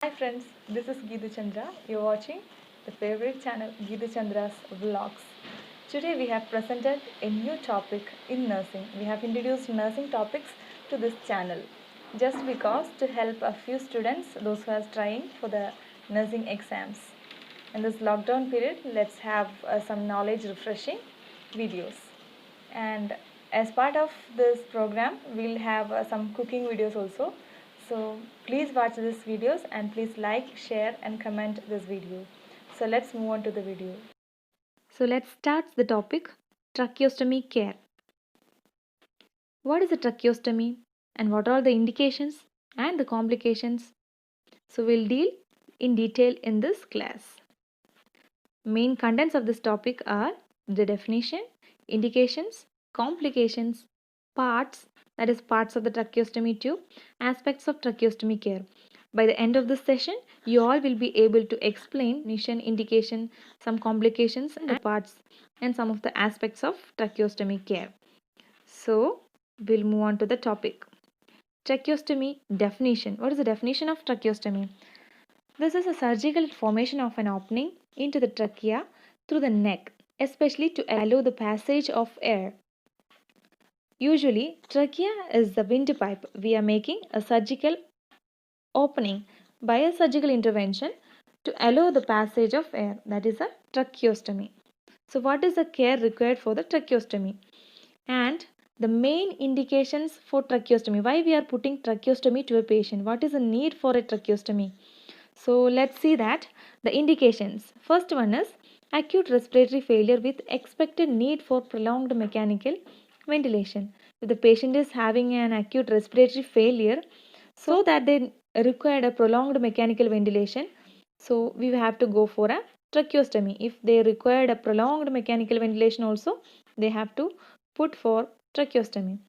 Hi friends, this is Geetu Chandra. You're watching the favorite channel Geetu Chandra's Vlogs. Today we have presented a new topic in nursing. We have introduced nursing topics to this channel just because to help a few students, those who are trying for the nursing exams. In this lockdown period, let's have some knowledge refreshing videos. And as part of this program, we'll have some cooking videos also. So please watch these videos and please like, share and comment this video. So let's move on to the video. So let's start the topic tracheostomy care. What is a tracheostomy and what are the indications and the complications? So we'll deal in detail in this class. Main contents of this topic are the definition, indications, complications, parts, that is parts of the tracheostomy tube, aspects of tracheostomy care. By the end of this session, you all will be able to explain mission, indication, some complications and the parts and some of the aspects of tracheostomy care. So, we'll move on to the topic. Tracheostomy definition. What is the definition of tracheostomy? This is a surgical formation of an opening into the trachea through the neck, especially to allow the passage of air. Usually, trachea is the windpipe. We are making a surgical opening by a surgical intervention to allow the passage of air. That is a tracheostomy. So, what is the care required for the tracheostomy? And the main indications for tracheostomy. Why we are putting tracheostomy to a patient? What is the need for a tracheostomy? So let's see that the indications. First one is acute respiratory failure with expected need for prolonged mechanical ventilation. If the patient is having an acute respiratory failure, so that they require a prolonged mechanical ventilation, so we have to go for a tracheostomy. If they required a prolonged mechanical ventilation also, they have to put for tracheostomy.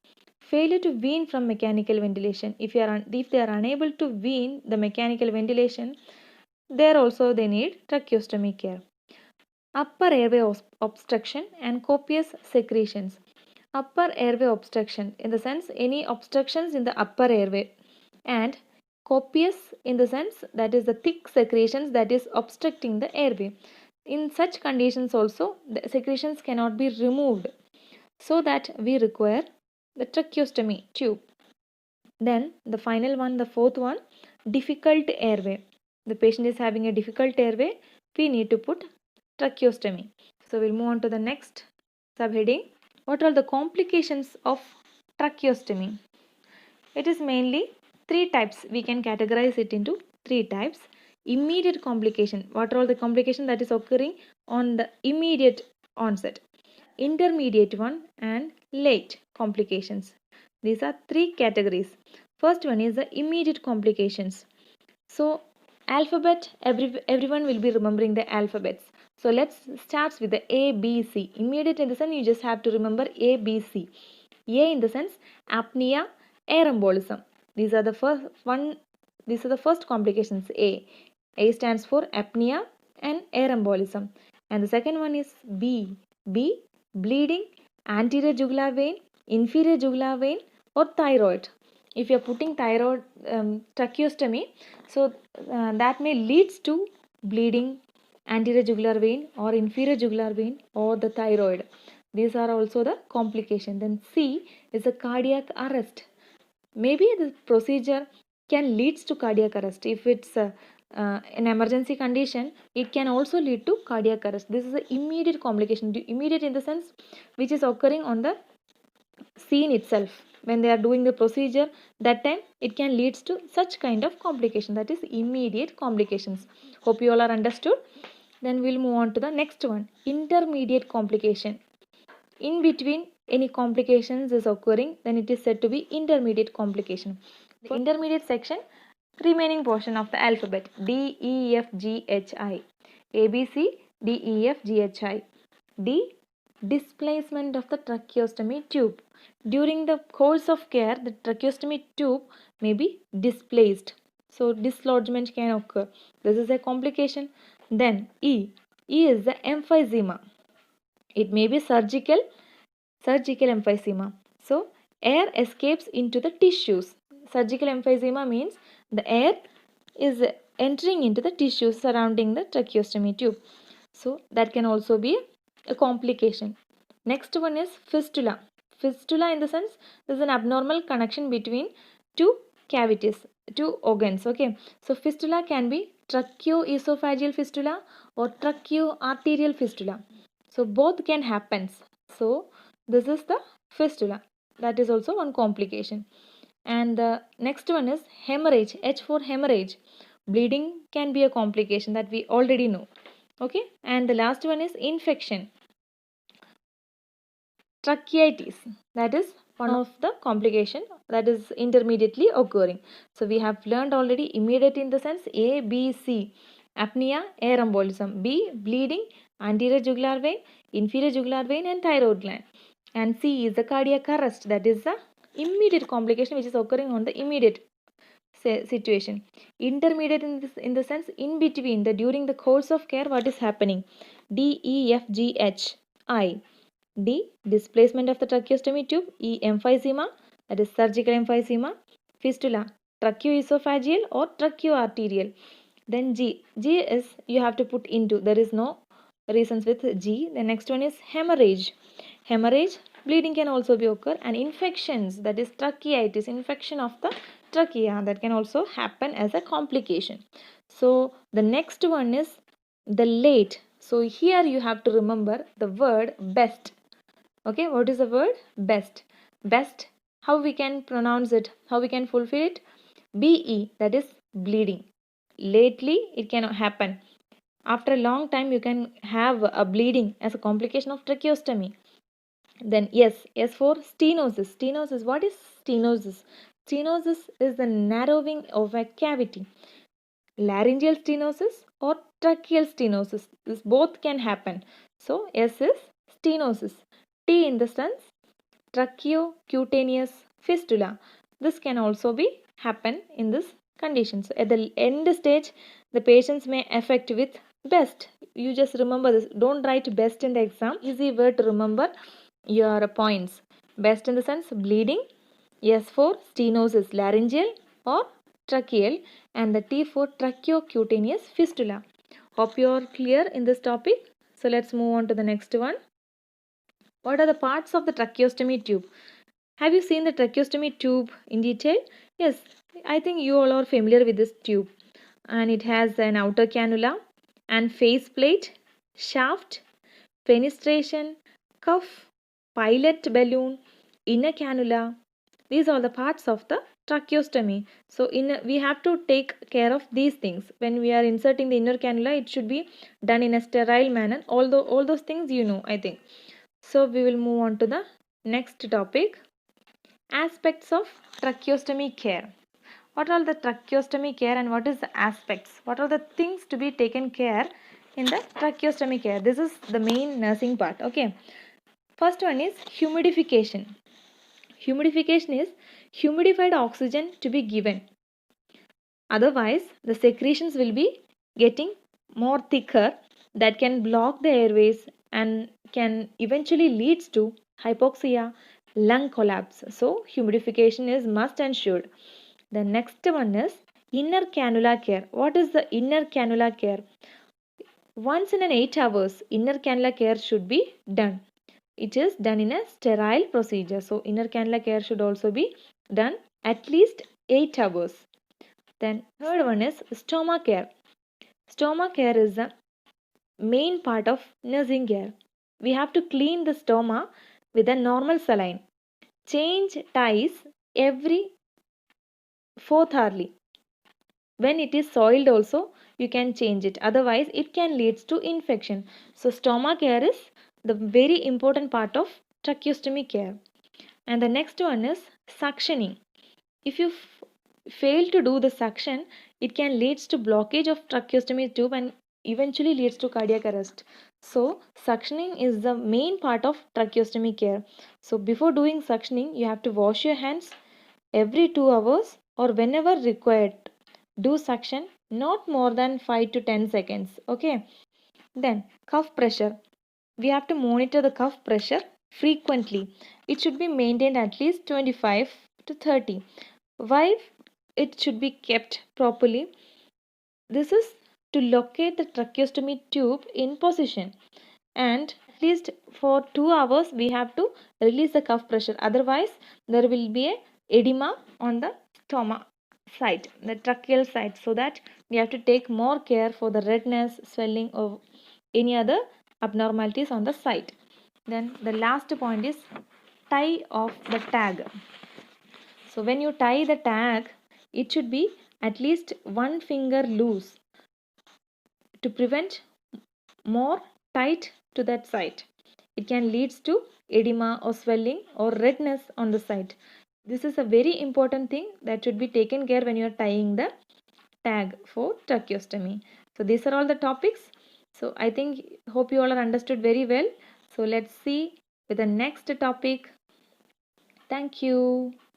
Failure to wean from mechanical ventilation. If they are unable to wean the mechanical ventilation, there also they need tracheostomy care. Upper airway obstruction and copious secretions. Upper airway obstruction in the sense any obstructions in the upper airway, and copious in the sense that is the thick secretions that is obstructing the airway. In such conditions also the secretions cannot be removed, so that we require the tracheostomy tube. Then the final one, the fourth one, difficult airway. The patient is having a difficult airway, we need to put tracheostomy. So we'll move on to the next subheading. What are the complications of tracheostomy? It is mainly three types. We can categorize it into three types. Immediate complication. What are all the complications that is occurring on the immediate onset? Intermediate one and late complications. These are three categories. First one is the immediate complications. So alphabet, everyone will be remembering the alphabets. So let's start with the A, B, C. Immediate in the sense you just have to remember A, B, C. A in the sense apnea, air embolism. These are the first complications. A. A stands for apnea and air embolism. And the second one is B. B, bleeding, anterior jugular vein, inferior jugular vein or thyroid. If you are putting thyroid tracheostomy, so that may leads to bleeding, anterior jugular vein or inferior jugular vein or the thyroid. These are also the complication. Then C is a cardiac arrest. Maybe the procedure can leads to cardiac arrest. If it's an emergency condition, it can also lead to cardiac arrest. This is an immediate complication. Immediate in the sense which is occurring on the scene itself. When they are doing the procedure, that time it can leads to such kind of complication, that is immediate complications. Hope you all are understood. Then we'll move on to the next one, intermediate complication. In between any complications is occurring, then it is said to be intermediate complication. The intermediate section, remaining portion of the alphabet D, E, F, G, H, I. A, B, C, D, E, F, G, H, I. D, displacement of the tracheostomy tube. During the course of care, the tracheostomy tube may be displaced. So dislodgement can occur. This is a complication. Then E. E is the emphysema. It may be surgical emphysema. So air escapes into the tissues. Surgical emphysema means the air is entering into the tissues surrounding the tracheostomy tube. So that can also be a complication. Next one is fistula. Fistula in the sense is an abnormal connection between two cavities, two organs. Okay, so fistula can be tracheoesophageal fistula or tracheoarterial fistula. So both can happen. So this is the fistula. That is also one complication. And the next one is hemorrhage. H for hemorrhage. Bleeding can be a complication that we already know. Okay, and the last one is infection. Tracheitis, that is one of the complication that is intermediately occurring. So we have learned already immediate in the sense A, B, C. Apnea, air embolism. B, bleeding, anterior jugular vein, inferior jugular vein and thyroid gland. And C is the cardiac arrest, that is the immediate complication which is occurring on the immediate situation. Intermediate in the sense in between, the during the course of care what is happening. D, E, F, G, H, I. D, displacement of the tracheostomy tube. E, emphysema, that is surgical emphysema. Fistula, tracheoesophageal or tracheoarterial. Then G, G is you have to put into, there is no reasons with G. The next one is hemorrhage. Hemorrhage, bleeding can also be occur, and infections, that is tracheitis, infection of the trachea, that can also happen as a complication. So the next one is the late. So here you have to remember the word best. Okay, what is the word best? Best, how we can pronounce it, how we can fulfill it? BE, that is bleeding. Lately it cannot happen. After a long time you can have a bleeding as a complication of tracheostomy. Then yes, S for stenosis. Stenosis, what is stenosis? Stenosis is the narrowing of a cavity. Laryngeal stenosis or tracheal stenosis, this both can happen. So S is stenosis. T in the sense tracheocutaneous fistula. This can also be happen in this condition. So at the end stage, the patients may affect with best. You just remember this. Don't write best in the exam. Easy word to remember your points. Best in the sense bleeding. S for stenosis, laryngeal or tracheal, and the T for tracheocutaneous fistula. Hope you are clear in this topic. So let's move on to the next one. What are the parts of the tracheostomy tube? Have you seen the tracheostomy tube in detail? Yes, I think you all are familiar with this tube. And it has an outer cannula and faceplate, shaft, fenestration, cuff, pilot balloon, inner cannula. These are the parts of the tracheostomy. So we have to take care of these things. When we are inserting the inner cannula, it should be done in a sterile manner. Although all those things you know, I think. So we will move on to the next topic. Aspects of tracheostomy care. What are the tracheostomy care and what is the aspects? What are the things to be taken care in the tracheostomy care? This is the main nursing part. Okay. First one is humidification. Humidification is humidified oxygen to be given. Otherwise, the secretions will be getting more thicker that can block the airways and can eventually leads to hypoxia, lung collapse. So humidification is must and should. The next one is inner cannula care. What is the inner cannula care? Once in an 8 hours, inner cannula care should be done. It is done in a sterile procedure. So inner cannula care should also be done at least 8 hours. Then third one is stoma care. Stoma care is the main part of nursing care. We have to clean the stoma with a normal saline. Change ties every 4th hourly. When it is soiled also, you can change it. Otherwise, it can lead to infection. So stoma care is the very important part of tracheostomy care. And the next one is suctioning. If you fail to do the suction, it can lead to blockage of tracheostomy tube and eventually leads to cardiac arrest. So suctioning is the main part of tracheostomy care. So before doing suctioning, you have to wash your hands every 2 hours or whenever required. Do suction not more than 5 to 10 seconds. Okay. Then cuff pressure. We have to monitor the cuff pressure frequently. It should be maintained at least 25 to 30. Why it should be kept properly? This is to locate the tracheostomy tube in position, and at least for 2 hours we have to release the cuff pressure, otherwise there will be a edema on the stomach side, the tracheal side, so that we have to take more care for the redness, swelling, or any other abnormalities on the site. Then the last point is tie of the tag. So when you tie the tag, it should be at least one finger loose to prevent more tight to that site. It can lead to edema or swelling or redness on the site. This is a very important thing that should be taken care when you are tying the tag for tracheostomy. So these are all the topics. So I think, hope you all are understood very well. So let's see with the next topic. Thank you.